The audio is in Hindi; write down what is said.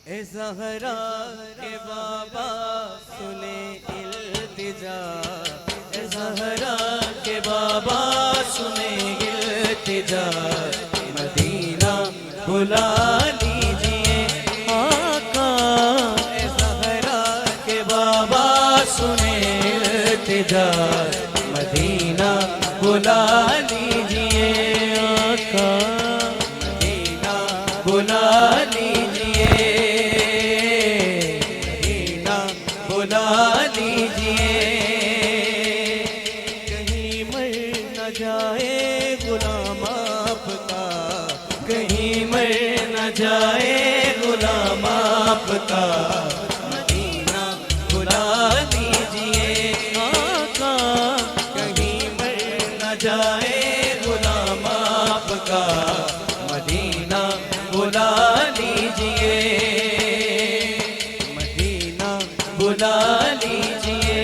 ए ज़हरा के बाबा सुने इल्तिजा, ए ज़हरा के बाबा सुने इल्तिजा, मदीना बुला लीजिए आका। ए ज़हरा के बाबा सुने इल्तिजा, मदीना बुला लीजिए आका, मदीना बुला लीजिए, मदीना बुला लीजिए। कहीं मर न जाए गुलाम आपका, कहीं मर न जाए गुलाम आपका, मदीना बुला लीजिए आका। कहीं मर न जाए गुलाम आपका, मदीना बुला लीजिए, मदीना बुला लीजिए।